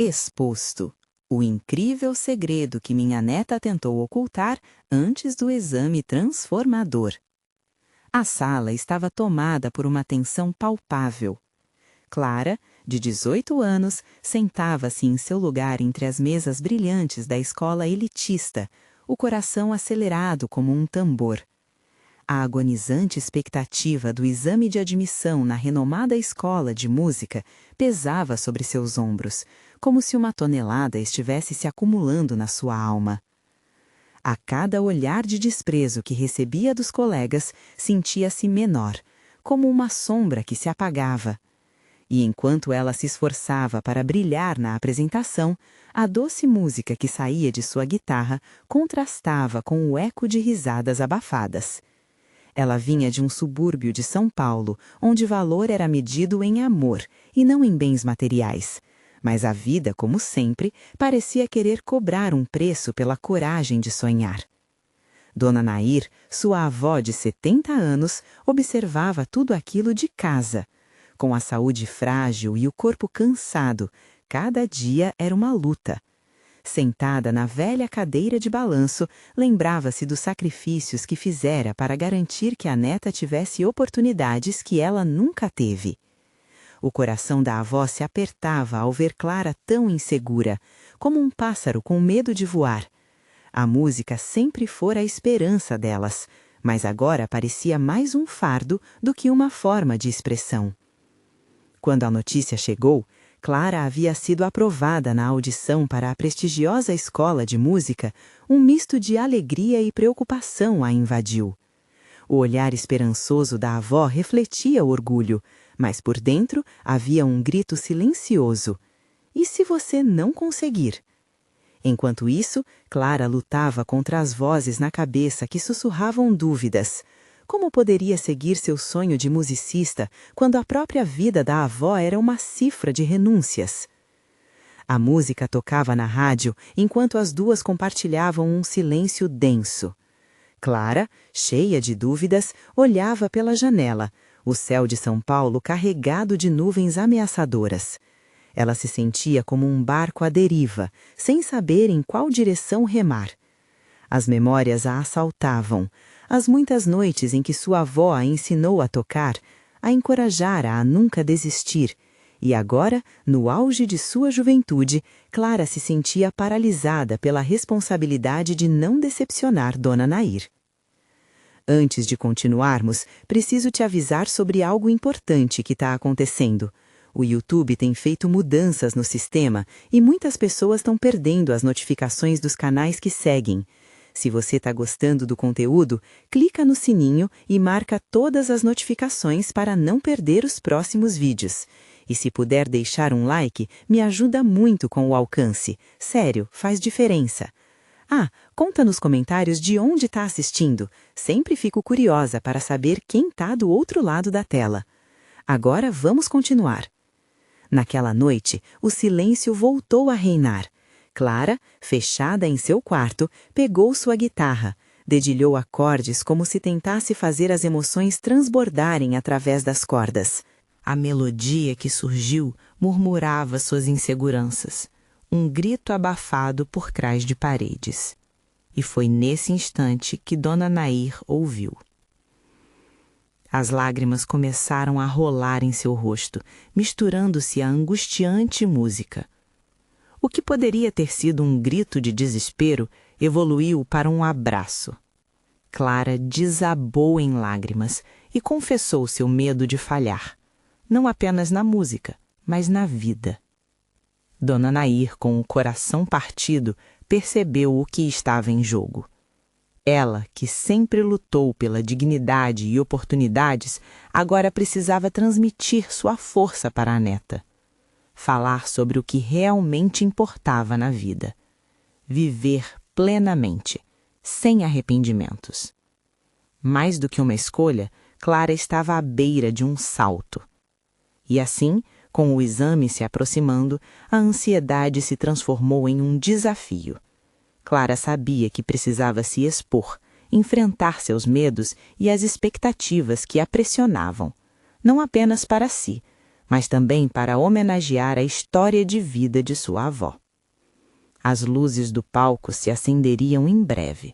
Exposto. O incrível segredo que minha neta tentou ocultar antes do exame transformador. A sala estava tomada por uma tensão palpável. Clara, de 18 anos, sentava-se em seu lugar entre as mesas brilhantes da escola elitista, o coração acelerado como um tambor. A agonizante expectativa do exame de admissão na renomada escola de música pesava sobre seus ombros, como se uma tonelada estivesse se acumulando na sua alma. A cada olhar de desprezo que recebia dos colegas, sentia-se menor, como uma sombra que se apagava. E enquanto ela se esforçava para brilhar na apresentação, a doce música que saía de sua guitarra contrastava com o eco de risadas abafadas. Ela vinha de um subúrbio de São Paulo, onde valor era medido em amor e não em bens materiais. Mas a vida, como sempre, parecia querer cobrar um preço pela coragem de sonhar. Dona Nair, sua avó de 70 anos, observava tudo aquilo de casa. Com a saúde frágil e o corpo cansado, cada dia era uma luta. Sentada na velha cadeira de balanço, lembrava-se dos sacrifícios que fizera para garantir que a neta tivesse oportunidades que ela nunca teve. O coração da avó se apertava ao ver Clara tão insegura, como um pássaro com medo de voar. A música sempre fora a esperança delas, mas agora parecia mais um fardo do que uma forma de expressão. Quando a notícia chegou, Clara havia sido aprovada na audição para a prestigiosa escola de música, um misto de alegria e preocupação a invadiu. O olhar esperançoso da avó refletia o orgulho, mas por dentro havia um grito silencioso. E se você não conseguir? Enquanto isso, Clara lutava contra as vozes na cabeça que sussurravam dúvidas. Como poderia seguir seu sonho de musicista quando a própria vida da avó era uma cifra de renúncias? A música tocava na rádio enquanto as duas compartilhavam um silêncio denso. Clara, cheia de dúvidas, olhava pela janela, o céu de São Paulo carregado de nuvens ameaçadoras. Ela se sentia como um barco à deriva, sem saber em qual direção remar. As memórias a assaltavam, as muitas noites em que sua avó a ensinou a tocar, a encorajara a nunca desistir, e agora, no auge de sua juventude, Clara se sentia paralisada pela responsabilidade de não decepcionar Dona Nair. Antes de continuarmos, preciso te avisar sobre algo importante que está acontecendo. O YouTube tem feito mudanças no sistema e muitas pessoas estão perdendo as notificações dos canais que seguem. Se você está gostando do conteúdo, clica no sininho e marca todas as notificações para não perder os próximos vídeos. E se puder deixar um like, me ajuda muito com o alcance. Sério, faz diferença. Ah, conta nos comentários de onde está assistindo. Sempre fico curiosa para saber quem está do outro lado da tela. Agora vamos continuar. Naquela noite, o silêncio voltou a reinar. Clara, fechada em seu quarto, pegou sua guitarra, dedilhou acordes como se tentasse fazer as emoções transbordarem através das cordas. A melodia que surgiu murmurava suas inseguranças, um grito abafado por trás de paredes. E foi nesse instante que Dona Nair ouviu. As lágrimas começaram a rolar em seu rosto, misturando-se à angustiante música. O que poderia ter sido um grito de desespero evoluiu para um abraço. Clara desabou em lágrimas e confessou seu medo de falhar, não apenas na música, mas na vida. Dona Nair, com o coração partido, percebeu o que estava em jogo. Ela, que sempre lutou pela dignidade e oportunidades, agora precisava transmitir sua força para a neta. Falar sobre o que realmente importava na vida. Viver plenamente, sem arrependimentos. Mais do que uma escolha, Clara estava à beira de um salto. E assim, com o exame se aproximando, a ansiedade se transformou em um desafio. Clara sabia que precisava se expor, enfrentar seus medos e as expectativas que a pressionavam, não apenas para si, mas também para homenagear a história de vida de sua avó. As luzes do palco se acenderiam em breve.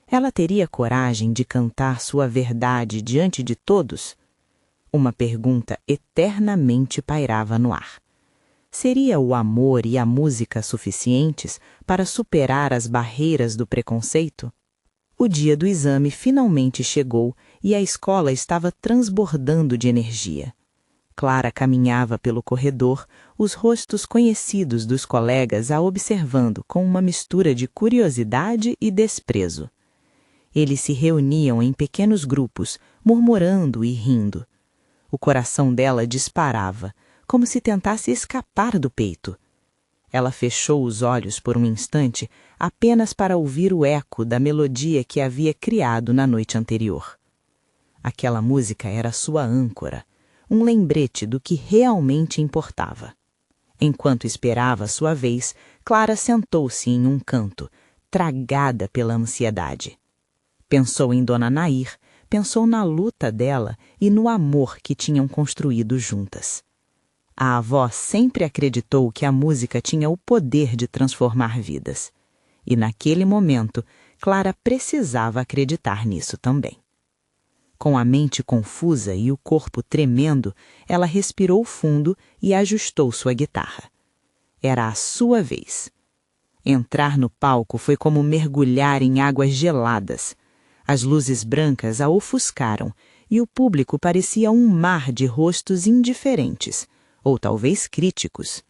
Ela teria coragem de cantar sua verdade diante de todos? Uma pergunta eternamente pairava no ar. Seria o amor e a música suficientes para superar as barreiras do preconceito? O dia do exame finalmente chegou e a escola estava transbordando de energia. Clara caminhava pelo corredor, os rostos conhecidos dos colegas a observando com uma mistura de curiosidade e desprezo. Eles se reuniam em pequenos grupos, murmurando e rindo. O coração dela disparava, como se tentasse escapar do peito. Ela fechou os olhos por um instante, apenas para ouvir o eco da melodia que havia criado na noite anterior. Aquela música era sua âncora, um lembrete do que realmente importava. Enquanto esperava sua vez, Clara sentou-se em um canto, tragada pela ansiedade. Pensou em Dona Nair, pensou na luta dela e no amor que tinham construído juntas. A avó sempre acreditou que a música tinha o poder de transformar vidas. E naquele momento, Clara precisava acreditar nisso também. Com a mente confusa e o corpo tremendo, ela respirou fundo e ajustou sua guitarra. Era a sua vez. Entrar no palco foi como mergulhar em águas geladas. As luzes brancas a ofuscaram e o público parecia um mar de rostos indiferentes, ou talvez críticos.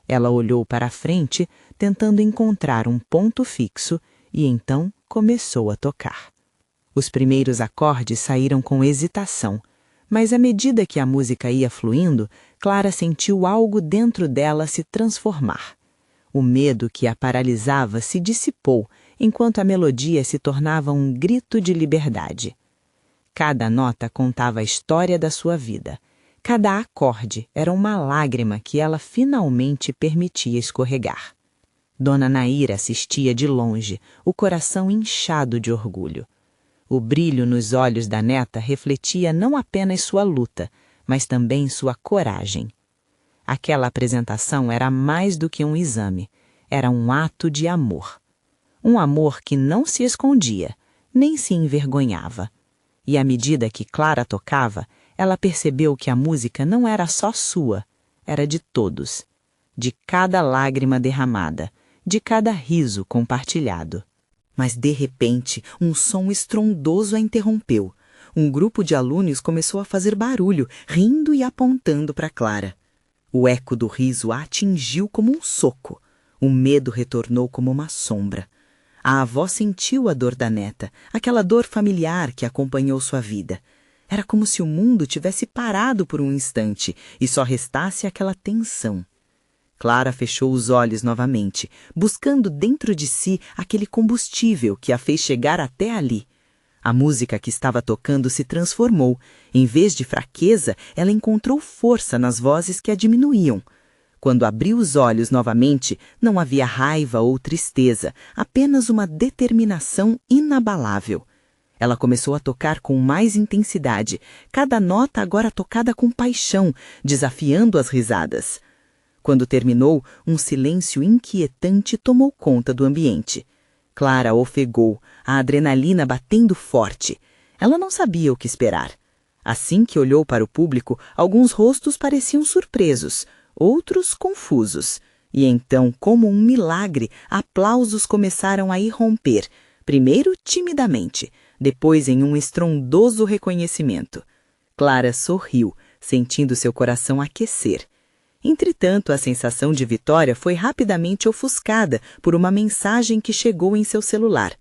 Ela olhou para a frente, tentando encontrar um ponto fixo, e então começou a tocar. Os primeiros acordes saíram com hesitação, mas à medida que a música ia fluindo, Clara sentiu algo dentro dela se transformar. O medo que a paralisava se dissipou, enquanto a melodia se tornava um grito de liberdade. Cada nota contava a história da sua vida. Cada acorde era uma lágrima que ela finalmente permitia escorregar. Dona Nair assistia de longe, o coração inchado de orgulho. O brilho nos olhos da neta refletia não apenas sua luta, mas também sua coragem. Aquela apresentação era mais do que um exame, era um ato de amor. Um amor que não se escondia, nem se envergonhava. E à medida que Clara tocava, ela percebeu que a música não era só sua, era de todos. De cada lágrima derramada, de cada riso compartilhado. Mas, de repente, um som estrondoso a interrompeu. Um grupo de alunos começou a fazer barulho, rindo e apontando para Clara. O eco do riso a atingiu como um soco. O medo retornou como uma sombra. A avó sentiu a dor da neta, aquela dor familiar que acompanhou sua vida. Era como se o mundo tivesse parado por um instante e só restasse aquela tensão. Clara fechou os olhos novamente, buscando dentro de si aquele combustível que a fez chegar até ali. A música que estava tocando se transformou. Em vez de fraqueza, ela encontrou força nas vozes que a diminuíam. Quando abriu os olhos novamente, não havia raiva ou tristeza, apenas uma determinação inabalável. Ela começou a tocar com mais intensidade, cada nota agora tocada com paixão, desafiando as risadas. Quando terminou, um silêncio inquietante tomou conta do ambiente. Clara ofegou, a adrenalina batendo forte. Ela não sabia o que esperar. Assim que olhou para o público, alguns rostos pareciam surpresos, outros confusos. E então, como um milagre, aplausos começaram a irromper, primeiro timidamente, depois em um estrondoso reconhecimento. Clara sorriu, sentindo seu coração aquecer. Entretanto, a sensação de vitória foi rapidamente ofuscada por uma mensagem que chegou em seu celular.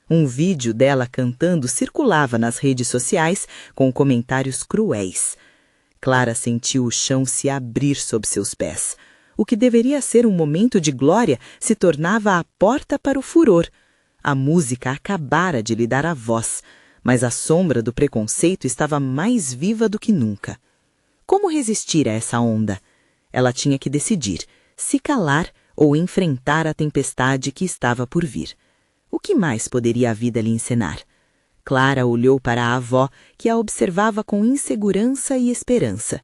Um vídeo dela cantando circulava nas redes sociais com comentários cruéis. Clara sentiu o chão se abrir sob seus pés. O que deveria ser um momento de glória se tornava a porta para o furor. A música acabara de lhe dar a voz, mas a sombra do preconceito estava mais viva do que nunca. Como resistir a essa onda? Ela tinha que decidir, se calar ou enfrentar a tempestade que estava por vir. O que mais poderia a vida lhe ensinar? Clara olhou para a avó, que a observava com insegurança e esperança.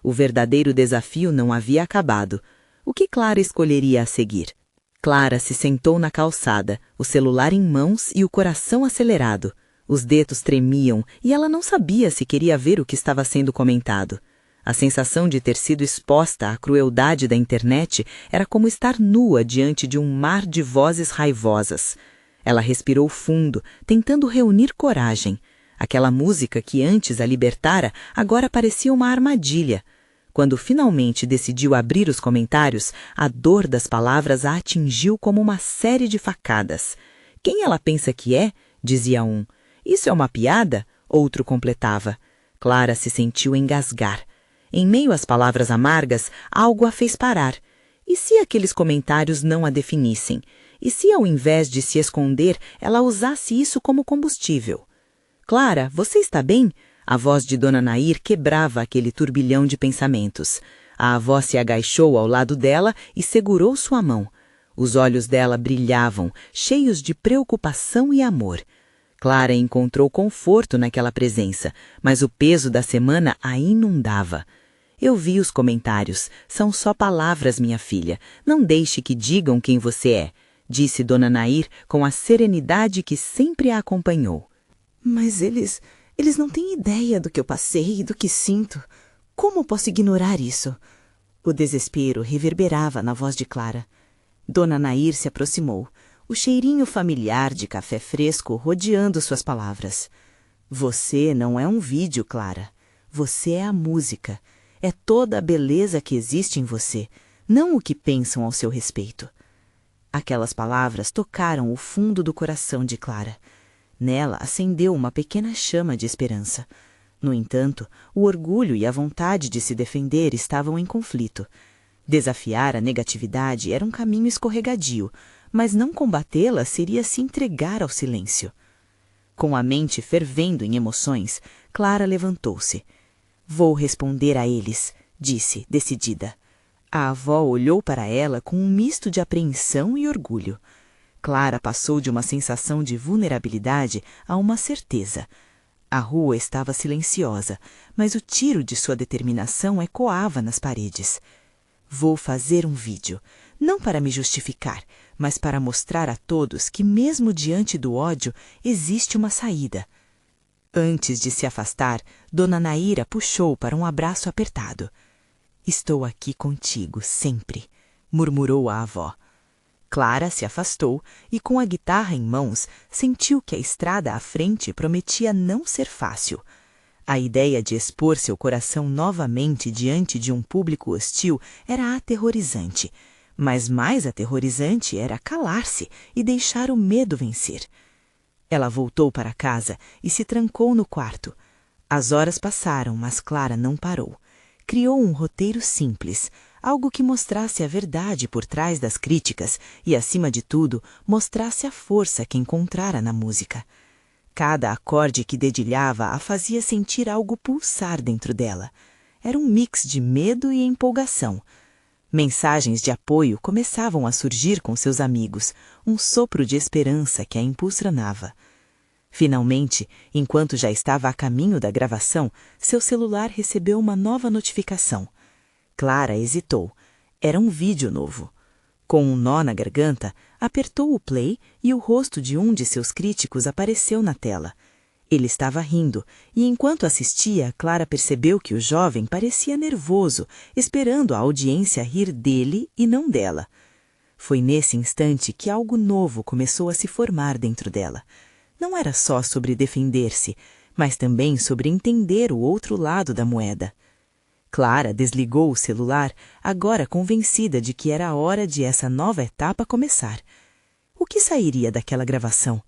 O verdadeiro desafio não havia acabado. O que Clara escolheria a seguir? Clara se sentou na calçada, o celular em mãos e o coração acelerado. Os dedos tremiam e ela não sabia se queria ver o que estava sendo comentado. A sensação de ter sido exposta à crueldade da internet era como estar nua diante de um mar de vozes raivosas. Ela respirou fundo, tentando reunir coragem. Aquela música que antes a libertara agora parecia uma armadilha. Quando finalmente decidiu abrir os comentários, a dor das palavras a atingiu como uma série de facadas. "Quem ela pensa que é?" dizia um. "Isso é uma piada?" outro completava. Clara se sentiu engasgar. Em meio às palavras amargas, algo a fez parar. E se aqueles comentários não a definissem? E se, ao invés de se esconder, ela usasse isso como combustível? "Clara, você está bem?" A voz de Dona Nair quebrava aquele turbilhão de pensamentos. A avó se agachou ao lado dela e segurou sua mão. Os olhos dela brilhavam, cheios de preocupação e amor. Clara encontrou conforto naquela presença, mas o peso da semana a inundava. "Eu vi os comentários. São só palavras, minha filha. Não deixe que digam quem você é", disse Dona Nair com a serenidade que sempre a acompanhou. "Mas eles não têm ideia do que eu passei e do que sinto. Como posso ignorar isso?" O desespero reverberava na voz de Clara. Dona Nair se aproximou, o cheirinho familiar de café fresco rodeando suas palavras. "Você não é um vídeo, Clara. Você é a música. É toda a beleza que existe em você, não o que pensam ao seu respeito." Aquelas palavras tocaram o fundo do coração de Clara. Nela acendeu uma pequena chama de esperança. No entanto, o orgulho e a vontade de se defender estavam em conflito. Desafiar a negatividade era um caminho escorregadio, mas não combatê-la seria se entregar ao silêncio. Com a mente fervendo em emoções, Clara levantou-se. "Vou responder a eles", disse, decidida. A avó olhou para ela com um misto de apreensão e orgulho. Clara passou de uma sensação de vulnerabilidade a uma certeza. A rua estava silenciosa, mas o tiro de sua determinação ecoava nas paredes. "Vou fazer um vídeo, não para me justificar, mas para mostrar a todos que, mesmo diante do ódio, existe uma saída." Antes de se afastar, Dona Naira puxou para um abraço apertado. "Estou aqui contigo, sempre", murmurou a avó. Clara se afastou e, com a guitarra em mãos, sentiu que a estrada à frente prometia não ser fácil. A ideia de expor seu coração novamente diante de um público hostil era aterrorizante, mas mais aterrorizante era calar-se e deixar o medo vencer. Ela voltou para casa e se trancou no quarto. As horas passaram, mas Clara não parou. Criou um roteiro simples, algo que mostrasse a verdade por trás das críticas e, acima de tudo, mostrasse a força que encontrara na música. Cada acorde que dedilhava a fazia sentir algo pulsar dentro dela. Era um mix de medo e empolgação. Mensagens de apoio começavam a surgir com seus amigos, um sopro de esperança que a impulsionava. Finalmente, enquanto já estava a caminho da gravação, seu celular recebeu uma nova notificação. Clara hesitou. Era um vídeo novo. Com um nó na garganta, apertou o play e o rosto de um de seus críticos apareceu na tela. Ele estava rindo, e enquanto assistia, Clara percebeu que o jovem parecia nervoso, esperando a audiência rir dele e não dela. Foi nesse instante que algo novo começou a se formar dentro dela. Não era só sobre defender-se, mas também sobre entender o outro lado da moeda. Clara desligou o celular, agora convencida de que era a hora de essa nova etapa começar. O que sairia daquela gravação?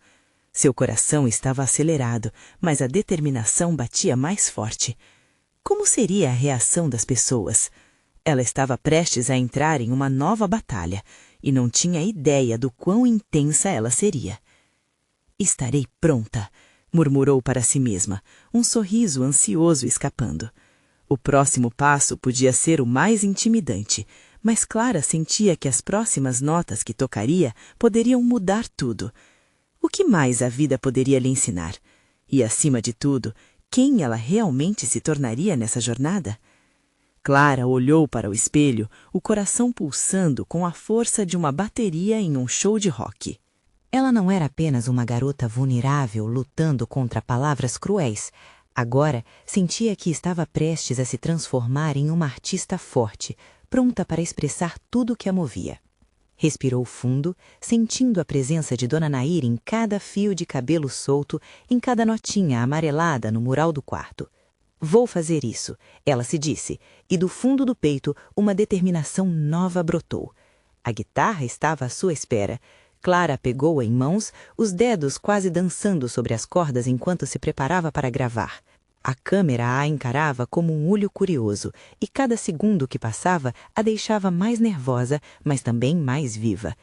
Seu coração estava acelerado, mas a determinação batia mais forte. Como seria a reação das pessoas? Ela estava prestes a entrar em uma nova batalha e não tinha ideia do quão intensa ela seria. "Estarei pronta", murmurou para si mesma, um sorriso ansioso escapando. O próximo passo podia ser o mais intimidante, mas Clara sentia que as próximas notas que tocaria poderiam mudar tudo. O que mais a vida poderia lhe ensinar? E, acima de tudo, quem ela realmente se tornaria nessa jornada? Clara olhou para o espelho, o coração pulsando com a força de uma bateria em um show de rock. Ela não era apenas uma garota vulnerável lutando contra palavras cruéis. Agora sentia que estava prestes a se transformar em uma artista forte, pronta para expressar tudo o que a movia. Respirou fundo, sentindo a presença de Dona Nair em cada fio de cabelo solto, em cada notinha amarelada no mural do quarto. Vou fazer isso, ela se disse, e do fundo do peito uma determinação nova brotou. A guitarra estava à sua espera. Clara pegou-a em mãos, os dedos quase dançando sobre as cordas enquanto se preparava para gravar. A câmera a encarava como um olho curioso, e cada segundo que passava a deixava mais nervosa, mas também mais viva.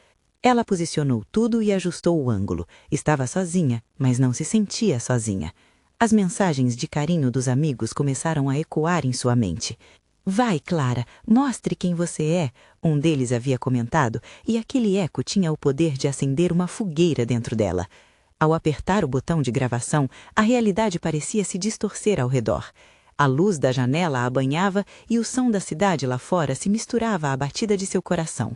Ela posicionou tudo e ajustou o ângulo. Estava sozinha, mas não se sentia sozinha. As mensagens de carinho dos amigos começaram a ecoar em sua mente. "Vai, Clara, mostre quem você é", um deles havia comentado, e aquele eco tinha o poder de acender uma fogueira dentro dela. Ao apertar o botão de gravação, a realidade parecia se distorcer ao redor. A luz da janela a banhava e o som da cidade lá fora se misturava à batida de seu coração.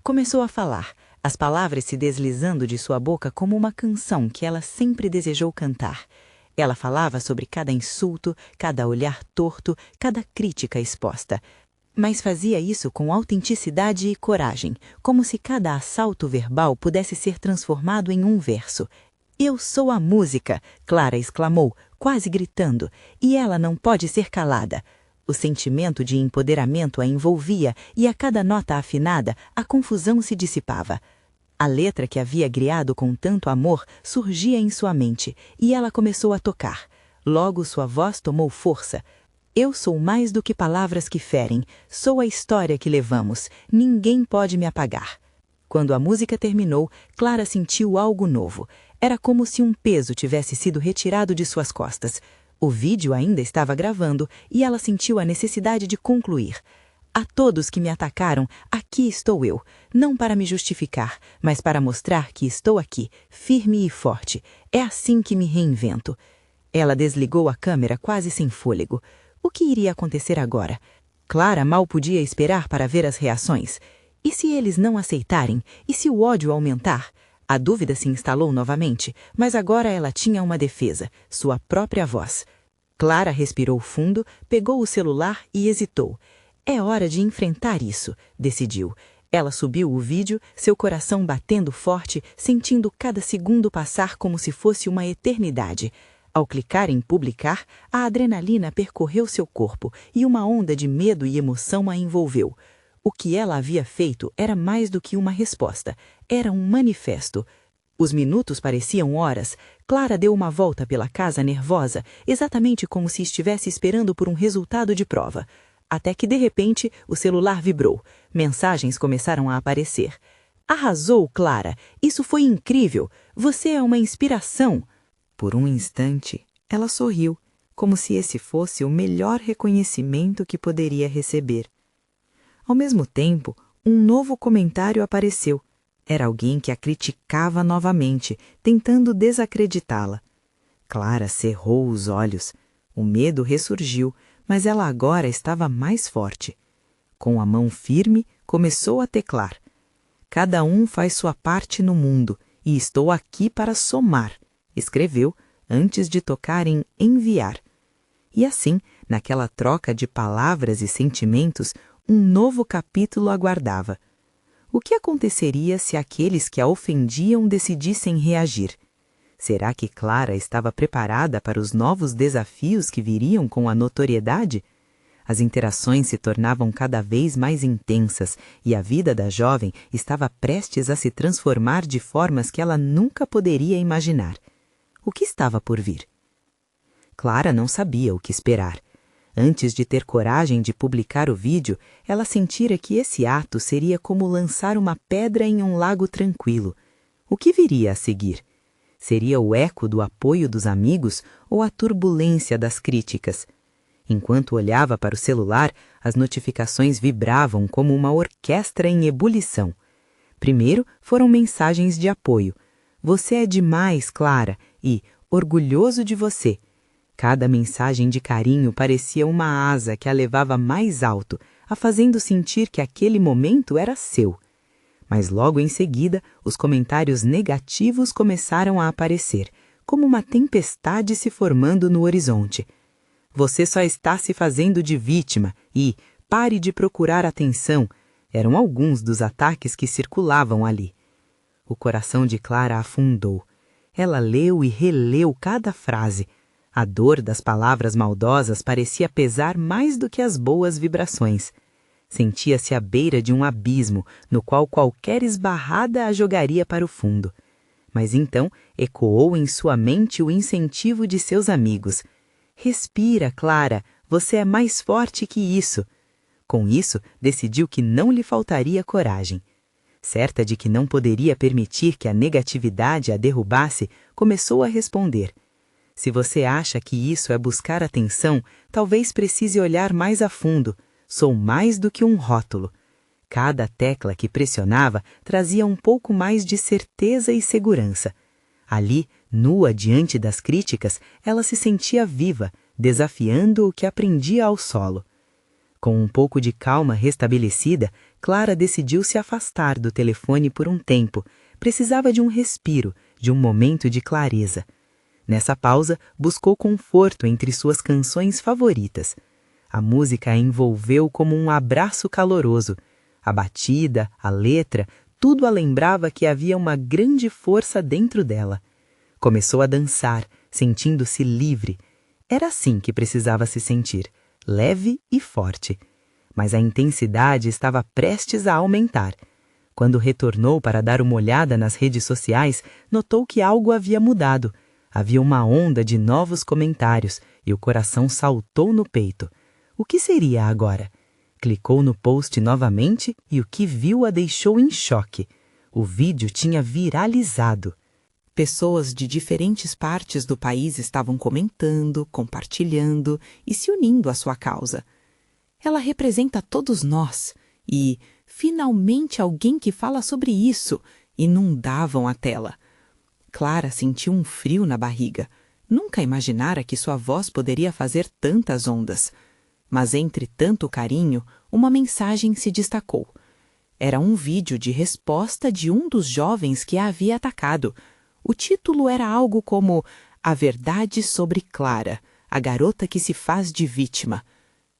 Começou a falar, as palavras se deslizando de sua boca como uma canção que ela sempre desejou cantar. Ela falava sobre cada insulto, cada olhar torto, cada crítica exposta. Mas fazia isso com autenticidade e coragem, como se cada assalto verbal pudesse ser transformado em um verso. "Eu sou a música", Clara exclamou, quase gritando, "e ela não pode ser calada." O sentimento de empoderamento a envolvia e a cada nota afinada a confusão se dissipava. A letra que havia criado com tanto amor surgia em sua mente e ela começou a tocar. Logo sua voz tomou força. "Eu sou mais do que palavras que ferem, sou a história que levamos, ninguém pode me apagar." Quando a música terminou, Clara sentiu algo novo. Era como se um peso tivesse sido retirado de suas costas. O vídeo ainda estava gravando e ela sentiu a necessidade de concluir. "A todos que me atacaram, aqui estou eu, não para me justificar, mas para mostrar que estou aqui, firme e forte. É assim que me reinvento." Ela desligou a câmera quase sem fôlego. O que iria acontecer agora? Clara mal podia esperar para ver as reações. E se eles não aceitarem? E se o ódio aumentar? A dúvida se instalou novamente, mas agora ela tinha uma defesa, sua própria voz. Clara respirou fundo, pegou o celular e hesitou. "É hora de enfrentar isso", decidiu. Ela subiu o vídeo, seu coração batendo forte, sentindo cada segundo passar como se fosse uma eternidade. Ao clicar em publicar, a adrenalina percorreu seu corpo e uma onda de medo e emoção a envolveu. O que ela havia feito era mais do que uma resposta, era um manifesto. Os minutos pareciam horas. Clara deu uma volta pela casa nervosa, exatamente como se estivesse esperando por um resultado de prova. Até que, de repente, o celular vibrou. Mensagens começaram a aparecer. "Arrasou, Clara! Isso foi incrível! Você é uma inspiração!" Por um instante, ela sorriu, como se esse fosse o melhor reconhecimento que poderia receber. Ao mesmo tempo, um novo comentário apareceu. Era alguém que a criticava novamente, tentando desacreditá-la. Clara cerrou os olhos. O medo ressurgiu, mas ela agora estava mais forte. Com a mão firme, começou a teclar. "Cada um faz sua parte no mundo, e estou aqui para somar", escreveu, antes de tocar em enviar. E assim, naquela troca de palavras e sentimentos, um novo capítulo aguardava. O que aconteceria se aqueles que a ofendiam decidissem reagir? Será que Clara estava preparada para os novos desafios que viriam com a notoriedade? As interações se tornavam cada vez mais intensas e a vida da jovem estava prestes a se transformar de formas que ela nunca poderia imaginar. O que estava por vir? Clara não sabia o que esperar. Antes de ter coragem de publicar o vídeo, ela sentira que esse ato seria como lançar uma pedra em um lago tranquilo. O que viria a seguir? Seria o eco do apoio dos amigos ou a turbulência das críticas? Enquanto olhava para o celular, as notificações vibravam como uma orquestra em ebulição. Primeiro foram mensagens de apoio. "Você é demais, Clara", e "orgulhoso de você". Cada mensagem de carinho parecia uma asa que a levava mais alto, a fazendo sentir que aquele momento era seu. Mas logo em seguida, os comentários negativos começaram a aparecer, como uma tempestade se formando no horizonte. Você só está se fazendo de vítima e pare de procurar atenção, eram alguns dos ataques que circulavam ali. O coração de Clara afundou. Ela leu e releu cada frase. A dor das palavras maldosas parecia pesar mais do que as boas vibrações. Sentia-se à beira de um abismo, no qual qualquer esbarrada a jogaria para o fundo. Mas então ecoou em sua mente o incentivo de seus amigos. Respira, Clara, você é mais forte que isso. Com isso, decidiu que não lhe faltaria coragem. Certa de que não poderia permitir que a negatividade a derrubasse, começou a responder. Se você acha que isso é buscar atenção, talvez precise olhar mais a fundo. Sou mais do que um rótulo. Cada tecla que pressionava trazia um pouco mais de certeza e segurança. Ali, nua diante das críticas, ela se sentia viva, desafiando o que aprendia ao solo. Com um pouco de calma restabelecida, Clara decidiu se afastar do telefone por um tempo. Precisava de um respiro, de um momento de clareza. Nessa pausa, buscou conforto entre suas canções favoritas. A música a envolveu como um abraço caloroso. A batida, a letra, tudo a lembrava que havia uma grande força dentro dela. Começou a dançar, sentindo-se livre. Era assim que precisava se sentir, leve e forte. Mas a intensidade estava prestes a aumentar. Quando retornou para dar uma olhada nas redes sociais, notou que algo havia mudado. Havia uma onda de novos comentários e o coração saltou no peito. O que seria agora? Clicou no post novamente e o que viu a deixou em choque. O vídeo tinha viralizado. Pessoas de diferentes partes do país estavam comentando, compartilhando e se unindo à sua causa. Ela representa todos nós e, finalmente, alguém que fala sobre isso, inundavam a tela. Clara sentiu um frio na barriga. Nunca imaginara que sua voz poderia fazer tantas ondas. Mas entre tanto carinho, uma mensagem se destacou. Era um vídeo de resposta de um dos jovens que a havia atacado. O título era algo como A Verdade sobre Clara, a garota que se faz de vítima.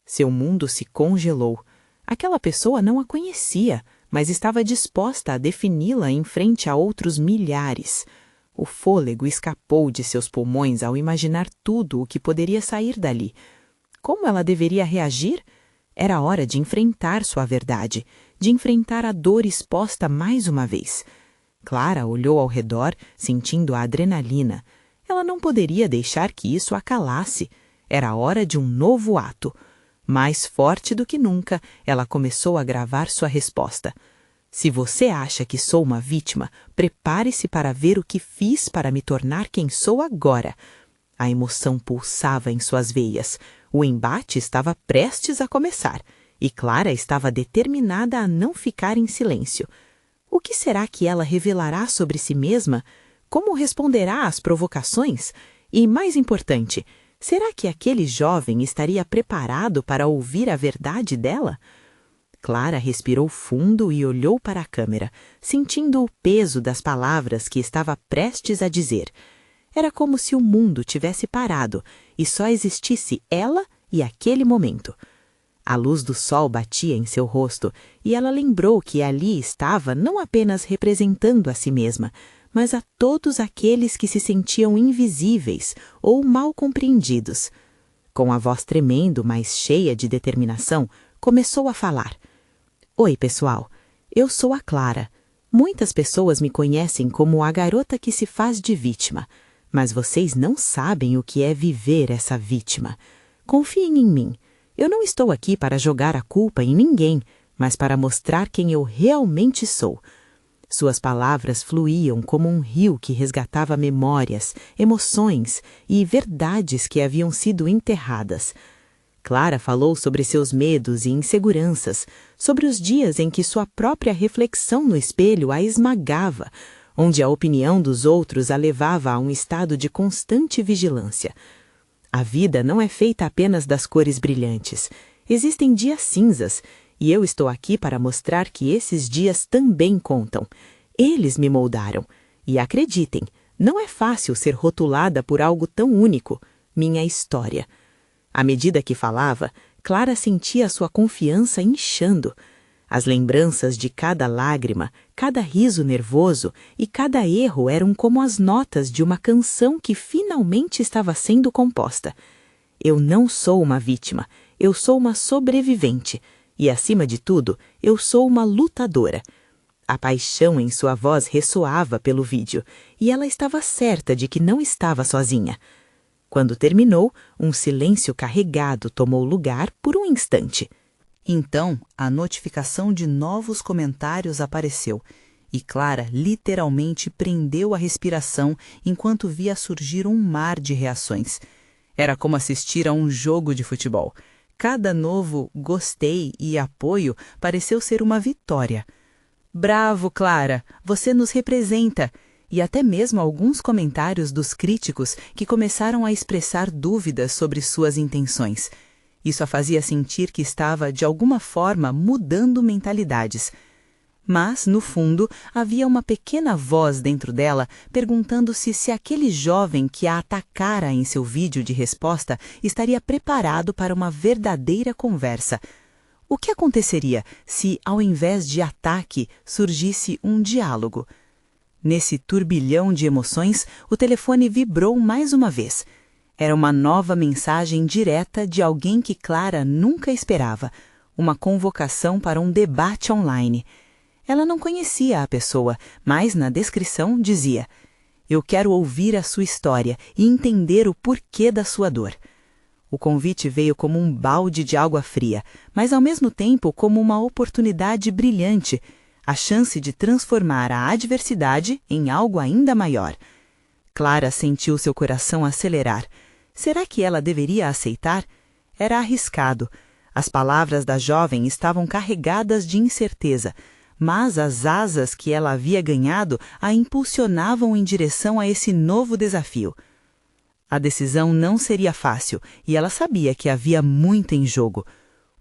Seu mundo se congelou. Aquela pessoa não a conhecia, mas estava disposta a defini-la em frente a outros milhares. O fôlego escapou de seus pulmões ao imaginar tudo o que poderia sair dali. Como ela deveria reagir? Era hora de enfrentar sua verdade, de enfrentar a dor exposta mais uma vez. Clara olhou ao redor, sentindo a adrenalina. Ela não poderia deixar que isso a calasse. Era hora de um novo ato. Mais forte do que nunca, ela começou a gravar sua resposta. Se você acha que sou uma vítima, prepare-se para ver o que fiz para me tornar quem sou agora. A emoção pulsava em suas veias. O embate estava prestes a começar, e Clara estava determinada a não ficar em silêncio. O que será que ela revelará sobre si mesma? Como responderá às provocações? E, mais importante, será que aquele jovem estaria preparado para ouvir a verdade dela? Clara respirou fundo e olhou para a câmera, sentindo o peso das palavras que estava prestes a dizer. Era como se o mundo tivesse parado e só existisse ela e aquele momento. A luz do sol batia em seu rosto e ela lembrou que ali estava não apenas representando a si mesma, mas a todos aqueles que se sentiam invisíveis ou mal compreendidos. Com a voz tremendo, mas cheia de determinação, começou a falar. Oi, pessoal. Eu sou a Clara. Muitas pessoas me conhecem como a garota que se faz de vítima. Mas vocês não sabem o que é viver essa vítima. Confiem em mim. Eu não estou aqui para jogar a culpa em ninguém, mas para mostrar quem eu realmente sou. Suas palavras fluíam como um rio que resgatava memórias, emoções e verdades que haviam sido enterradas. Clara falou sobre seus medos e inseguranças, sobre os dias em que sua própria reflexão no espelho a esmagava, onde a opinião dos outros a levava a um estado de constante vigilância. A vida não é feita apenas das cores brilhantes. Existem dias cinzas, e eu estou aqui para mostrar que esses dias também contam. Eles me moldaram. E acreditem, não é fácil ser rotulada por algo tão único, minha história. À medida que falava, Clara sentia sua confiança inchando. As lembranças de cada lágrima, cada riso nervoso e cada erro eram como as notas de uma canção que finalmente estava sendo composta. Eu não sou uma vítima, eu sou uma sobrevivente. E, acima de tudo, eu sou uma lutadora. A paixão em sua voz ressoava pelo vídeo, e ela estava certa de que não estava sozinha. Quando terminou, um silêncio carregado tomou lugar por um instante. Então, a notificação de novos comentários apareceu, e Clara literalmente prendeu a respiração enquanto via surgir um mar de reações. Era como assistir a um jogo de futebol. Cada novo gostei e apoio pareceu ser uma vitória. Bravo, Clara! Você nos representa! E até mesmo alguns comentários dos críticos que começaram a expressar dúvidas sobre suas intenções. Isso a fazia sentir que estava, de alguma forma, mudando mentalidades. Mas, no fundo, havia uma pequena voz dentro dela perguntando-se se aquele jovem que a atacara em seu vídeo de resposta estaria preparado para uma verdadeira conversa. O que aconteceria se, ao invés de ataque, surgisse um diálogo? Nesse turbilhão de emoções, o telefone vibrou mais uma vez. Era uma nova mensagem direta de alguém que Clara nunca esperava, uma convocação para um debate online. Ela não conhecia a pessoa, mas na descrição dizia: "Eu quero ouvir a sua história e entender o porquê da sua dor." O convite veio como um balde de água fria, mas ao mesmo tempo como uma oportunidade brilhante, a chance de transformar a adversidade em algo ainda maior. Clara sentiu seu coração acelerar. Será que ela deveria aceitar? Era arriscado. As palavras da jovem estavam carregadas de incerteza, mas as asas que ela havia ganhado a impulsionavam em direção a esse novo desafio. A decisão não seria fácil, e ela sabia que havia muito em jogo.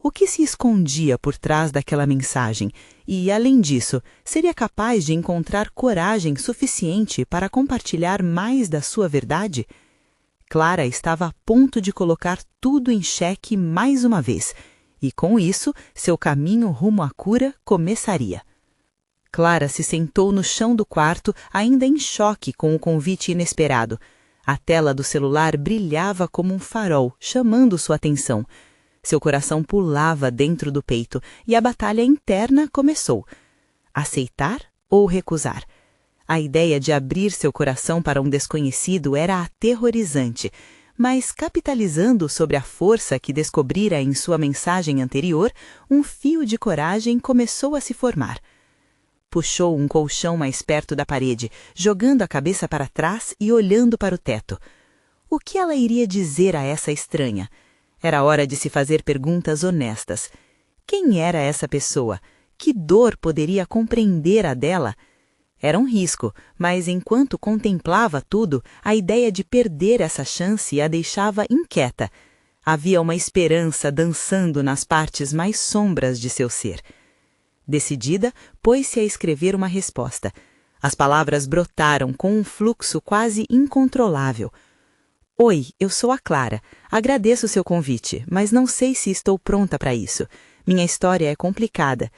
O que se escondia por trás daquela mensagem? E, além disso, seria capaz de encontrar coragem suficiente para compartilhar mais da sua verdade? Clara estava a ponto de colocar tudo em xeque mais uma vez, e com isso, seu caminho rumo à cura começaria. Clara se sentou no chão do quarto, ainda em choque com o convite inesperado. A tela do celular brilhava como um farol, chamando sua atenção. Seu coração pulava dentro do peito e a batalha interna começou. Aceitar ou recusar? A ideia de abrir seu coração para um desconhecido era aterrorizante, mas capitalizando sobre a força que descobrira em sua mensagem anterior, um fio de coragem começou a se formar. Puxou um colchão mais perto da parede, jogando a cabeça para trás e olhando para o teto. O que ela iria dizer a essa estranha? Era hora de se fazer perguntas honestas. Quem era essa pessoa? Que dor poderia compreender a dela? Era um risco, mas enquanto contemplava tudo, a ideia de perder essa chance a deixava inquieta. Havia uma esperança dançando nas partes mais sombras de seu ser. Decidida, pôs-se a escrever uma resposta. As palavras brotaram com um fluxo quase incontrolável. "Oi, eu sou a Clara. Agradeço seu convite, mas não sei se estou pronta para isso. Minha história é complicada."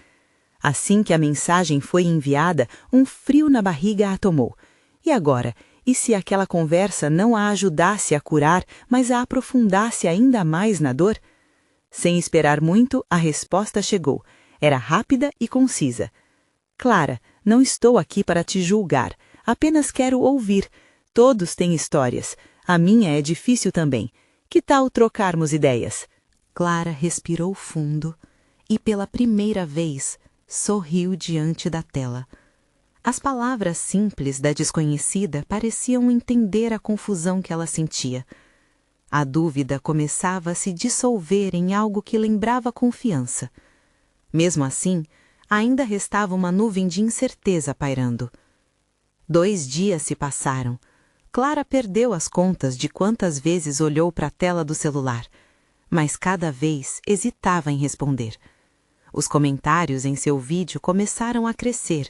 Assim que a mensagem foi enviada, um frio na barriga a tomou. E agora? E se aquela conversa não a ajudasse a curar, mas a aprofundasse ainda mais na dor? Sem esperar muito, a resposta chegou. Era rápida e concisa. "Clara, não estou aqui para te julgar. Apenas quero ouvir. Todos têm histórias. A minha é difícil também. Que tal trocarmos ideias?" Clara respirou fundo e, pela primeira vez, sorriu diante da tela. As palavras simples da desconhecida pareciam entender a confusão que ela sentia. A dúvida começava a se dissolver em algo que lembrava confiança. Mesmo assim, ainda restava uma nuvem de incerteza pairando. 2 dias se passaram. Clara perdeu as contas de quantas vezes olhou para a tela do celular, mas cada vez hesitava em responder. Os comentários em seu vídeo começaram a crescer,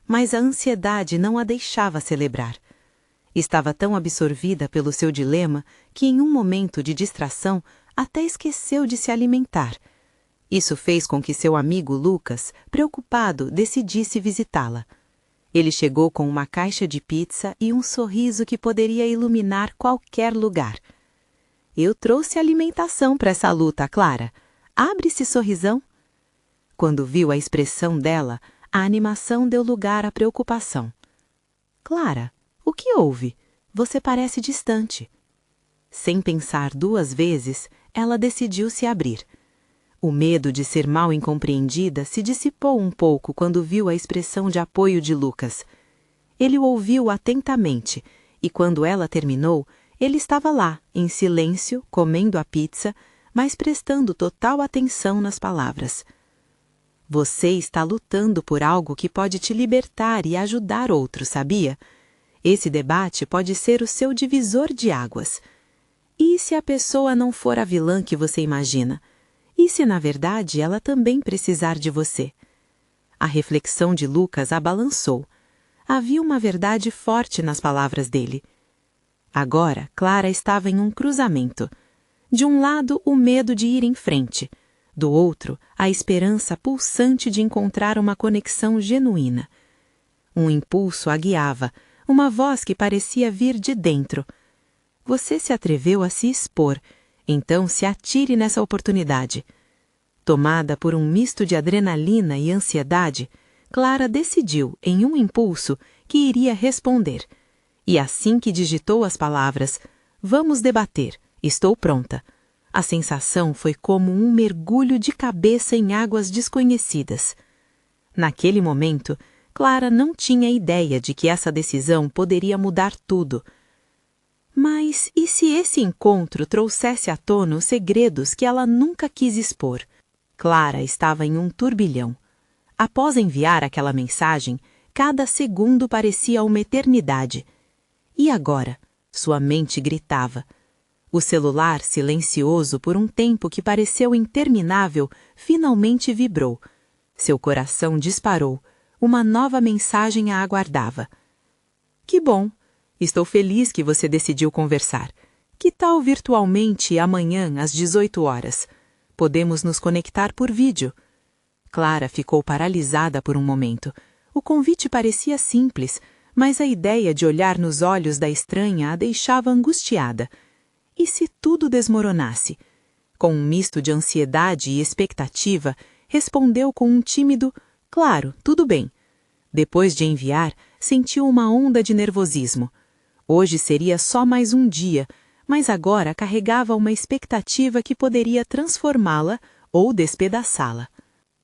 mas a ansiedade não a deixava celebrar. Estava tão absorvida pelo seu dilema que em um momento de distração até esqueceu de se alimentar. Isso fez com que seu amigo Lucas, preocupado, decidisse visitá-la. Ele chegou com uma caixa de pizza e um sorriso que poderia iluminar qualquer lugar. Eu trouxe alimentação para essa luta, Clara. Abre esse sorrisão. Quando viu a expressão dela, a animação deu lugar à preocupação. Clara, o que houve? Você parece distante. Sem pensar duas vezes, ela decidiu se abrir. O medo de ser mal incompreendida se dissipou um pouco quando viu a expressão de apoio de Lucas. Ele o ouviu atentamente, e quando ela terminou, ele estava lá, em silêncio, comendo a pizza, mas prestando total atenção nas palavras. Você está lutando por algo que pode te libertar e ajudar outros, sabia? Esse debate pode ser o seu divisor de águas. E se a pessoa não for a vilã que você imagina? E se, na verdade, ela também precisar de você? A reflexão de Lucas a balançou. Havia uma verdade forte nas palavras dele. Agora, Clara estava em um cruzamento. De um lado, o medo de ir em frente. Do outro, a esperança pulsante de encontrar uma conexão genuína. Um impulso a guiava, uma voz que parecia vir de dentro. Você se atreveu a se expor, então se atire nessa oportunidade. Tomada por um misto de adrenalina e ansiedade, Clara decidiu, em um impulso, que iria responder. E assim que digitou as palavras, "Vamos debater, estou pronta", a sensação foi como um mergulho de cabeça em águas desconhecidas. Naquele momento, Clara não tinha ideia de que essa decisão poderia mudar tudo. Mas e se esse encontro trouxesse à tona os segredos que ela nunca quis expor? Clara estava em um turbilhão. Após enviar aquela mensagem, cada segundo parecia uma eternidade. E agora? Sua mente gritava. O celular, silencioso por um tempo que pareceu interminável, finalmente vibrou. Seu coração disparou. Uma nova mensagem a aguardava. Que bom! Estou feliz que você decidiu conversar. Que tal virtualmente amanhã às 18 horas? Podemos nos conectar por vídeo. Clara ficou paralisada por um momento. O convite parecia simples, mas a ideia de olhar nos olhos da estranha a deixava angustiada. E se tudo desmoronasse? Com um misto de ansiedade e expectativa, respondeu com um tímido "Claro, tudo bem". Depois de enviar, sentiu uma onda de nervosismo. Hoje seria só mais um dia, mas agora carregava uma expectativa que poderia transformá-la ou despedaçá-la.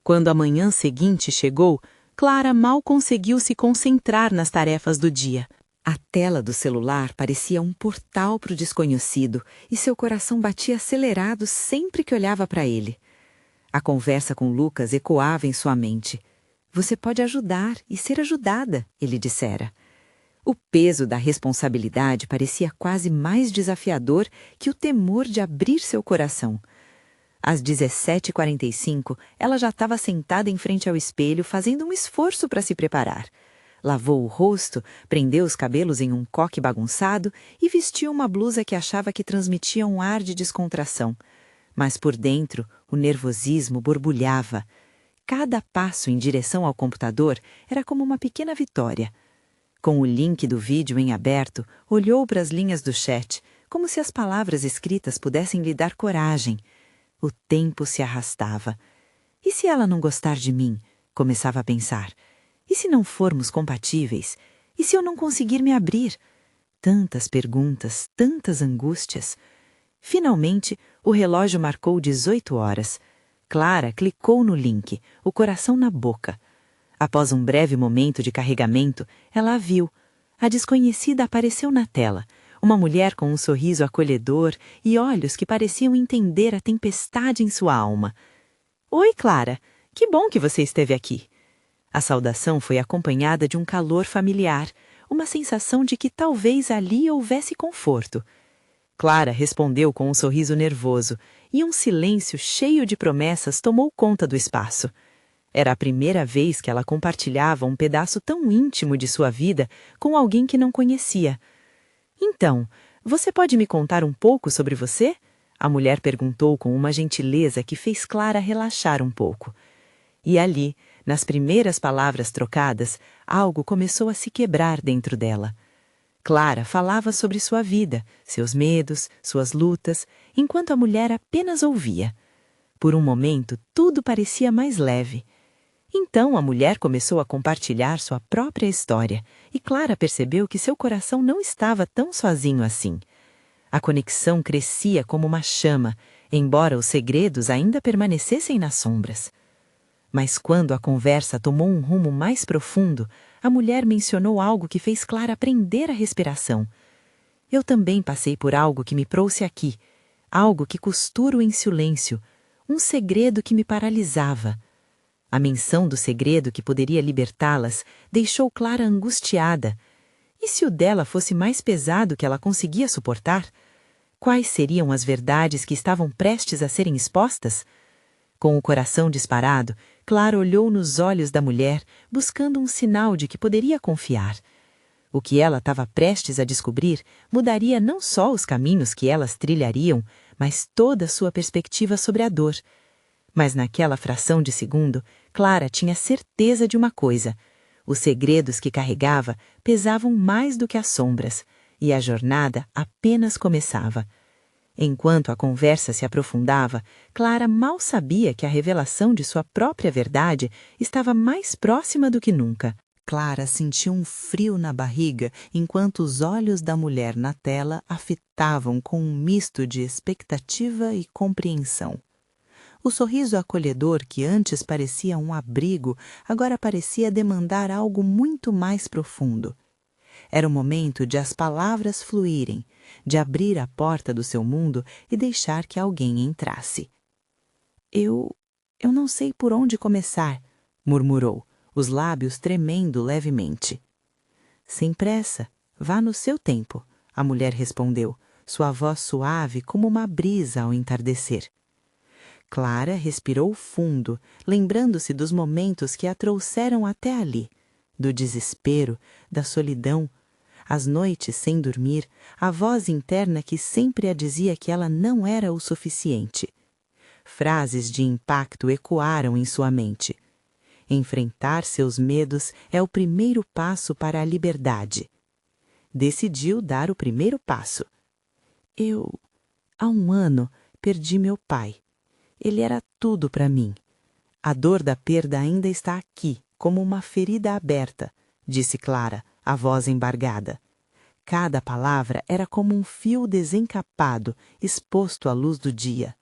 Quando a manhã seguinte chegou, Clara mal conseguiu se concentrar nas tarefas do dia. A tela do celular parecia um portal para o desconhecido e seu coração batia acelerado sempre que olhava para ele. A conversa com Lucas ecoava em sua mente. "Você pode ajudar e ser ajudada", ele dissera. O peso da responsabilidade parecia quase mais desafiador que o temor de abrir seu coração. Às 17h45, ela já estava sentada em frente ao espelho, fazendo um esforço para se preparar. Lavou o rosto, prendeu os cabelos em um coque bagunçado e vestiu uma blusa que achava que transmitia um ar de descontração. Mas por dentro, o nervosismo borbulhava. Cada passo em direção ao computador era como uma pequena vitória. Com o link do vídeo em aberto, olhou para as linhas do chat, como se as palavras escritas pudessem lhe dar coragem. O tempo se arrastava. E se ela não gostar de mim? Começava a pensar. E se não formos compatíveis? E se eu não conseguir me abrir? Tantas perguntas, tantas angústias. Finalmente, o relógio marcou 18 horas. Clara clicou no link, o coração na boca. Após um breve momento de carregamento, ela a viu. A desconhecida apareceu na tela. Uma mulher com um sorriso acolhedor e olhos que pareciam entender a tempestade em sua alma. "Oi, Clara! Que bom que você esteve aqui!" A saudação foi acompanhada de um calor familiar, uma sensação de que talvez ali houvesse conforto. Clara respondeu com um sorriso nervoso, e um silêncio cheio de promessas tomou conta do espaço. Era a primeira vez que ela compartilhava um pedaço tão íntimo de sua vida com alguém que não conhecia. Então, você pode me contar um pouco sobre você? A mulher perguntou com uma gentileza que fez Clara relaxar um pouco. E ali, nas primeiras palavras trocadas, algo começou a se quebrar dentro dela. Clara falava sobre sua vida, seus medos, suas lutas, enquanto a mulher apenas ouvia. Por um momento, tudo parecia mais leve. Então a mulher começou a compartilhar sua própria história, e Clara percebeu que seu coração não estava tão sozinho assim. A conexão crescia como uma chama, embora os segredos ainda permanecessem nas sombras. Mas quando a conversa tomou um rumo mais profundo, a mulher mencionou algo que fez Clara prender a respiração. Eu também passei por algo que me trouxe aqui, algo que costuro em silêncio, um segredo que me paralisava. A menção do segredo que poderia libertá-las deixou Clara angustiada. E se o dela fosse mais pesado que ela conseguia suportar? Quais seriam as verdades que estavam prestes a serem expostas? Com o coração disparado, Clara olhou nos olhos da mulher, buscando um sinal de que poderia confiar. O que ela estava prestes a descobrir mudaria não só os caminhos que elas trilhariam, mas toda a sua perspectiva sobre a dor. Mas naquela fração de segundo, Clara tinha certeza de uma coisa: os segredos que carregava pesavam mais do que as sombras, e a jornada apenas começava. Enquanto a conversa se aprofundava, Clara mal sabia que a revelação de sua própria verdade estava mais próxima do que nunca. Clara sentiu um frio na barriga enquanto os olhos da mulher na tela a fitavam com um misto de expectativa e compreensão. O sorriso acolhedor que antes parecia um abrigo, agora parecia demandar algo muito mais profundo. Era o momento de as palavras fluírem, de abrir a porta do seu mundo e deixar que alguém entrasse. Eu não sei por onde começar, murmurou, os lábios tremendo levemente. Sem pressa, vá no seu tempo, a mulher respondeu, sua voz suave como uma brisa ao entardecer. Clara respirou fundo, lembrando-se dos momentos que a trouxeram até ali, do desespero, da solidão, as noites sem dormir, a voz interna que sempre a dizia que ela não era o suficiente. Frases de impacto ecoaram em sua mente. Enfrentar seus medos é o primeiro passo para a liberdade. Decidiu dar o primeiro passo. Há um ano, perdi meu pai. Ele era tudo para mim. A dor da perda ainda está aqui, como uma ferida aberta, disse Clara, a voz embargada. Cada palavra era como um fio desencapado, exposto à luz do dia.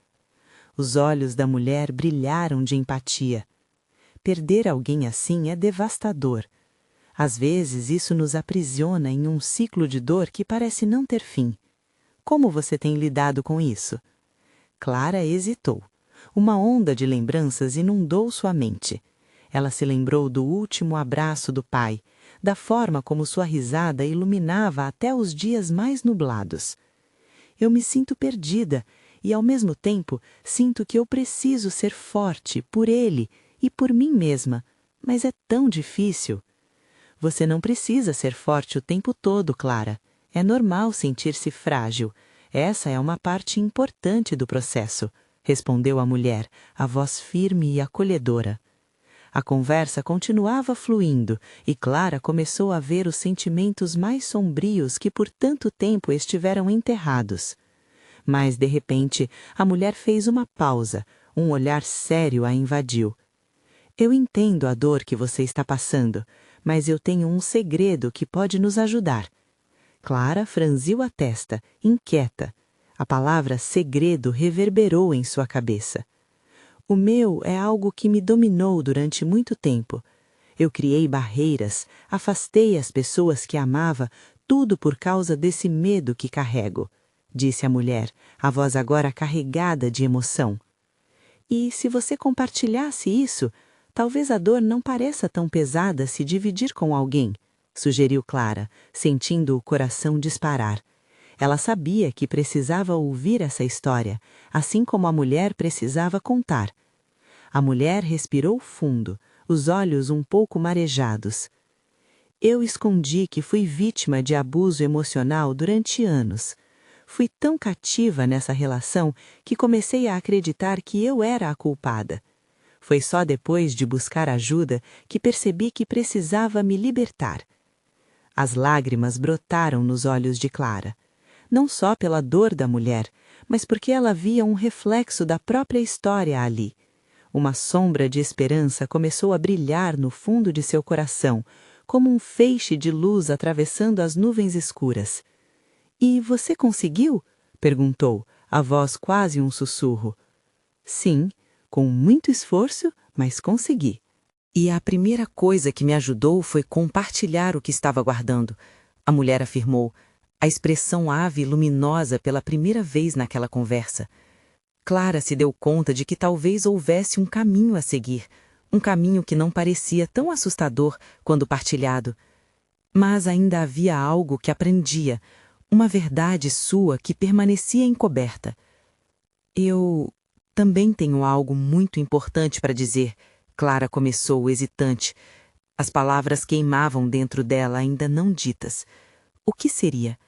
Os olhos da mulher brilharam de empatia. Perder alguém assim é devastador. Às vezes isso nos aprisiona em um ciclo de dor que parece não ter fim. Como você tem lidado com isso? Clara hesitou. Uma onda de lembranças inundou sua mente. Ela se lembrou do último abraço do pai, da forma como sua risada iluminava até os dias mais nublados. Eu me sinto perdida e, ao mesmo tempo, sinto que eu preciso ser forte por ele e por mim mesma, mas é tão difícil. Você não precisa ser forte o tempo todo, Clara. É normal sentir-se frágil. Essa é uma parte importante do processo, respondeu a mulher, a voz firme e acolhedora. A conversa continuava fluindo e Clara começou a ver os sentimentos mais sombrios que por tanto tempo estiveram enterrados. Mas, de repente, a mulher fez uma pausa, um olhar sério a invadiu. Eu entendo a dor que você está passando, mas eu tenho um segredo que pode nos ajudar. Clara franziu a testa, inquieta. A palavra segredo reverberou em sua cabeça. O meu é algo que me dominou durante muito tempo. Eu criei barreiras, afastei as pessoas que amava, tudo por causa desse medo que carrego, disse a mulher, a voz agora carregada de emoção. E se você compartilhasse isso, talvez a dor não pareça tão pesada se dividir com alguém. sugeriu Clara, sentindo o coração disparar. Ela sabia que precisava ouvir essa história, assim como a mulher precisava contar. A mulher respirou fundo, os olhos um pouco marejados. Eu escondi que fui vítima de abuso emocional durante anos. Fui tão cativa nessa relação que comecei a acreditar que eu era a culpada. Foi só depois de buscar ajuda que percebi que precisava me libertar. As lágrimas brotaram nos olhos de Clara. Não só pela dor da mulher, mas porque ela via um reflexo da própria história ali. Uma sombra de esperança começou a brilhar no fundo de seu coração, como um feixe de luz atravessando as nuvens escuras. "E você conseguiu?" perguntou, a voz quase um sussurro. "Sim, com muito esforço, mas consegui. E a primeira coisa que me ajudou foi compartilhar o que estava guardando", a mulher afirmou, a expressão ave e luminosa pela primeira vez naquela conversa. Clara se deu conta de que talvez houvesse um caminho a seguir, um caminho que não parecia tão assustador quando partilhado. Mas ainda havia algo que aprendia, uma verdade sua que permanecia encoberta. "Eu também tenho algo muito importante para dizer", Clara começou hesitante. As palavras queimavam dentro dela, ainda não ditas. O que seria?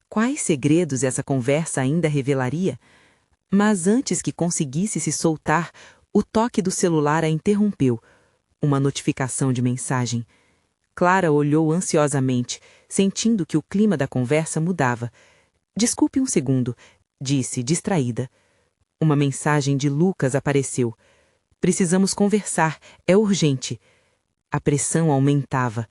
Quais segredos essa conversa ainda revelaria? Mas antes que conseguisse se soltar, o toque do celular a interrompeu. Uma notificação de mensagem. Clara olhou ansiosamente, sentindo que o clima da conversa mudava. "Desculpe um segundo", disse, distraída. Uma mensagem de Lucas apareceu. "Precisamos conversar, é urgente." A pressão aumentava.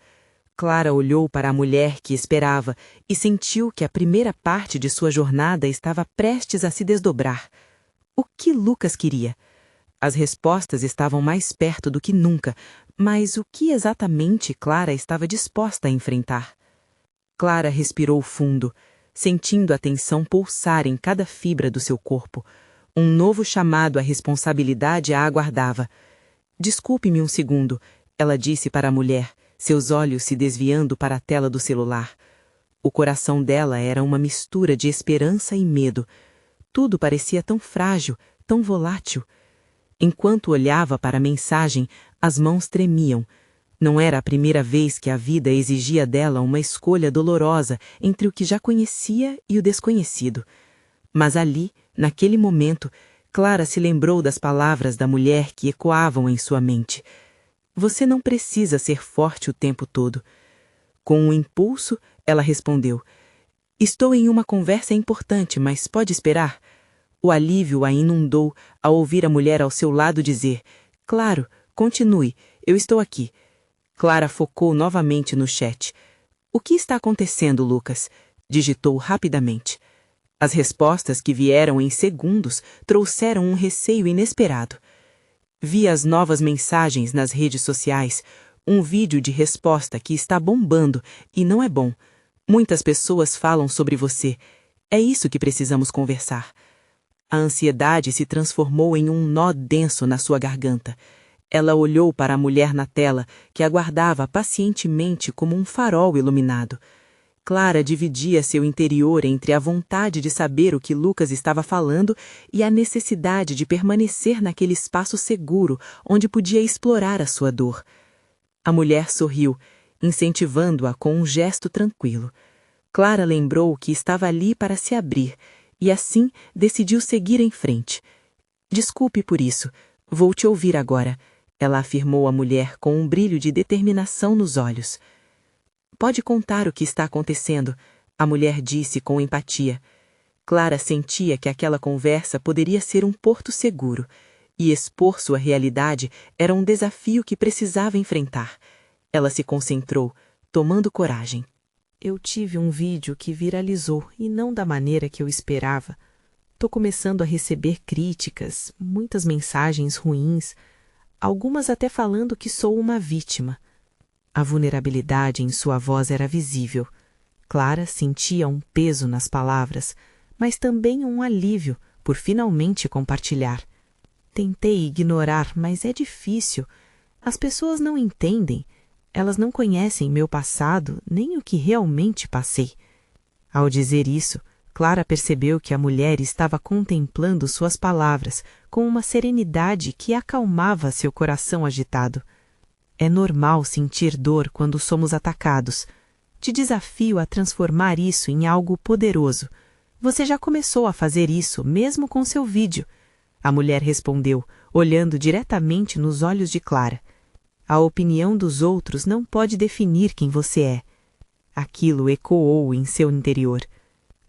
Clara olhou para a mulher que esperava e sentiu que a primeira parte de sua jornada estava prestes a se desdobrar. O que Lucas queria? As respostas estavam mais perto do que nunca, mas o que exatamente Clara estava disposta a enfrentar? Clara respirou fundo, sentindo a tensão pulsar em cada fibra do seu corpo. Um novo chamado à responsabilidade a aguardava. "Desculpe-me um segundo", ela disse para a mulher, seus olhos se desviando para a tela do celular. O coração dela era uma mistura de esperança e medo. Tudo parecia tão frágil, tão volátil. Enquanto olhava para a mensagem, as mãos tremiam. Não era a primeira vez que a vida exigia dela uma escolha dolorosa entre o que já conhecia e o desconhecido. Mas ali, naquele momento, Clara se lembrou das palavras da mulher que ecoavam em sua mente. "Você não precisa ser forte o tempo todo." Com um impulso, ela respondeu: "Estou em uma conversa importante, mas pode esperar?" O alívio a inundou ao ouvir a mulher ao seu lado dizer: "Claro, continue, eu estou aqui." Clara focou novamente no chat. "O que está acontecendo, Lucas?" digitou rapidamente. As respostas que vieram em segundos trouxeram um receio inesperado. "Vi as novas mensagens nas redes sociais, um vídeo de resposta que está bombando e não é bom. Muitas pessoas falam sobre você. É isso que precisamos conversar." A ansiedade se transformou em um nó denso na sua garganta. Ela olhou para a mulher na tela, que aguardava pacientemente como um farol iluminado. Clara dividia seu interior entre a vontade de saber o que Lucas estava falando e a necessidade de permanecer naquele espaço seguro onde podia explorar a sua dor. A mulher sorriu, incentivando-a com um gesto tranquilo. Clara lembrou que estava ali para se abrir e, assim, decidiu seguir em frente. "Desculpe por isso, vou te ouvir agora", ela afirmou à mulher com um brilho de determinação nos olhos. "Pode contar o que está acontecendo", a mulher disse com empatia. Clara sentia que aquela conversa poderia ser um porto seguro, e expor sua realidade era um desafio que precisava enfrentar. Ela se concentrou, tomando coragem. "Eu tive um vídeo que viralizou e não da maneira que eu esperava. Tô começando a receber críticas, muitas mensagens ruins, algumas até falando que sou uma vítima." A vulnerabilidade em sua voz era visível. Clara sentia um peso nas palavras, mas também um alívio por finalmente compartilhar. "Tentei ignorar, mas é difícil. As pessoas não entendem. elas não conhecem meu passado nem o que realmente passei. Ao dizer isso, Clara percebeu que a mulher estava contemplando suas palavras com uma serenidade que acalmava seu coração agitado. É normal sentir dor quando somos atacados. Te desafio a transformar isso em algo poderoso. Você já começou a fazer isso mesmo com seu vídeo. A mulher respondeu, olhando diretamente nos olhos de Clara. A opinião dos outros não pode definir quem você é. Aquilo ecoou em seu interior.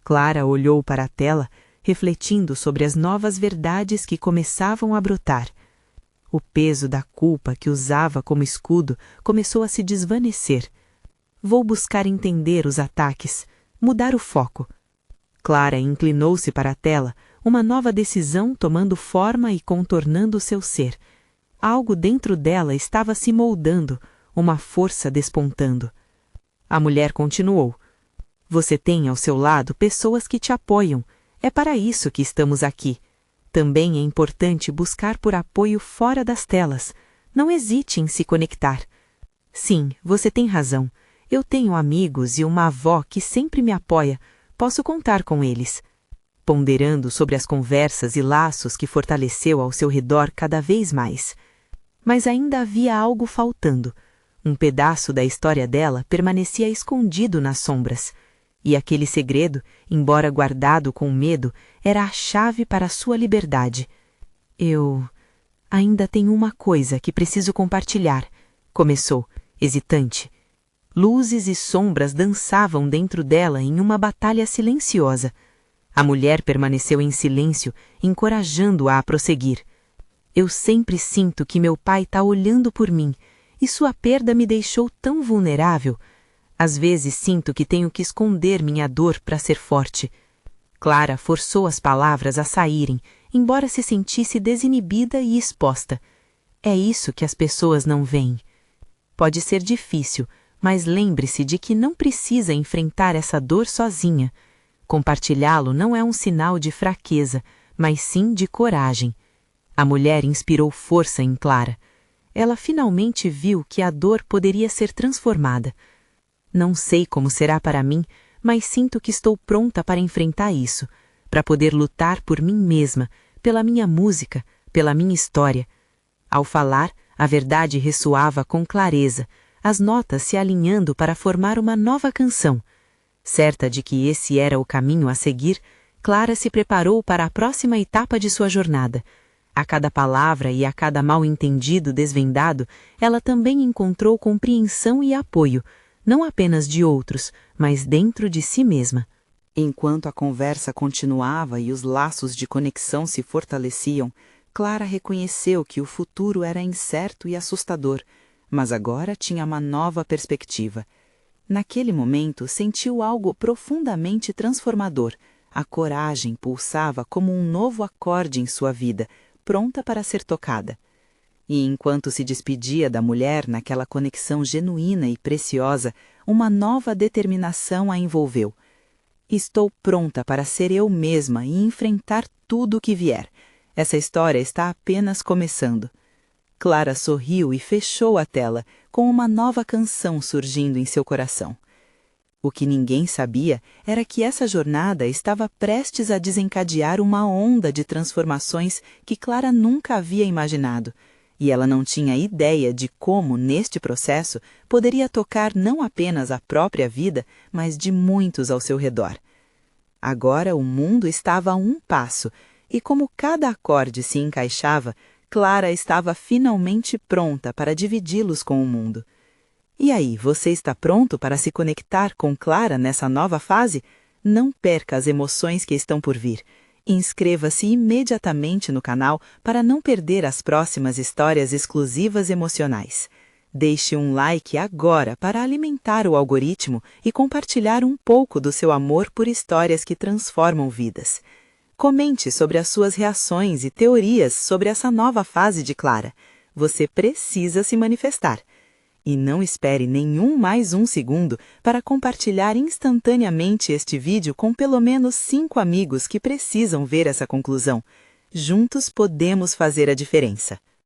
Clara olhou para a tela, refletindo sobre as novas verdades que começavam a brotar. O peso da culpa que usava como escudo começou a se desvanecer. Vou buscar entender os ataques, mudar o foco. Clara inclinou-se para a tela, uma nova decisão tomando forma e contornando seu ser. Algo dentro dela estava se moldando, uma força despontando. A mulher continuou. Você tem ao seu lado pessoas que te apoiam. É para isso que estamos aqui. Também é importante buscar por apoio fora das telas. Não hesite em se conectar. Sim, você tem razão. Eu tenho amigos e uma avó que sempre me apoia. Posso contar com eles. Ponderando sobre as conversas e laços que fortaleceu ao seu redor cada vez mais. Mas ainda havia algo faltando. Um pedaço da história dela permanecia escondido nas sombras. E aquele segredo, embora guardado com medo, era a chave para a sua liberdade. Eu ainda tenho uma coisa que preciso compartilhar, começou, hesitante. Luzes e sombras dançavam dentro dela em uma batalha silenciosa. A mulher permaneceu em silêncio, encorajando-a a prosseguir. Eu sempre sinto que meu pai está olhando por mim, e sua perda me deixou tão vulnerável. Às vezes sinto que tenho que esconder minha dor para ser forte. Clara forçou as palavras a saírem, embora se sentisse desinibida e exposta. É isso que as pessoas não veem. Pode ser difícil, mas lembre-se de que não precisa enfrentar essa dor sozinha. Compartilhá-lo não é um sinal de fraqueza, mas sim de coragem. A mulher inspirou força em Clara. Ela finalmente viu que a dor poderia ser transformada. Não sei como será para mim, mas sinto que estou pronta para enfrentar isso, para poder lutar por mim mesma, pela minha música, pela minha história. Ao falar, a verdade ressoava com clareza, as notas se alinhando para formar uma nova canção. Certa de que esse era o caminho a seguir, Clara se preparou para a próxima etapa de sua jornada. A cada palavra e a cada mal-entendido desvendado, ela também encontrou compreensão e apoio, não apenas de outros, mas dentro de si mesma. Enquanto a conversa continuava e os laços de conexão se fortaleciam, Clara reconheceu que o futuro era incerto e assustador, mas agora tinha uma nova perspectiva. Naquele momento, sentiu algo profundamente transformador. A coragem pulsava como um novo acorde em sua vida, pronta para ser tocada. E enquanto se despedia da mulher naquela conexão genuína e preciosa, uma nova determinação a envolveu. Estou pronta para ser eu mesma e enfrentar tudo o que vier. Essa história está apenas começando. Clara sorriu e fechou a tela, com uma nova canção surgindo em seu coração. O que ninguém sabia era que essa jornada estava prestes a desencadear uma onda de transformações que Clara nunca havia imaginado. E ela não tinha ideia de como, neste processo, poderia tocar não apenas a própria vida, mas de muitos ao seu redor. Agora o mundo estava a um passo, e como cada acorde se encaixava, Clara estava finalmente pronta para dividi-los com o mundo. E aí, você está pronto para se conectar com Clara nessa nova fase? Não perca as emoções que estão por vir. Inscreva-se imediatamente no canal para não perder as próximas histórias exclusivas emocionais. Deixe um like agora para alimentar o algoritmo e compartilhar um pouco do seu amor por histórias que transformam vidas. Comente sobre as suas reações e teorias sobre essa nova fase de Clara. Você precisa se manifestar. E não espere nenhum mais um segundo para compartilhar instantaneamente este vídeo com pelo menos 5 amigos que precisam ver essa conclusão. Juntos podemos fazer a diferença.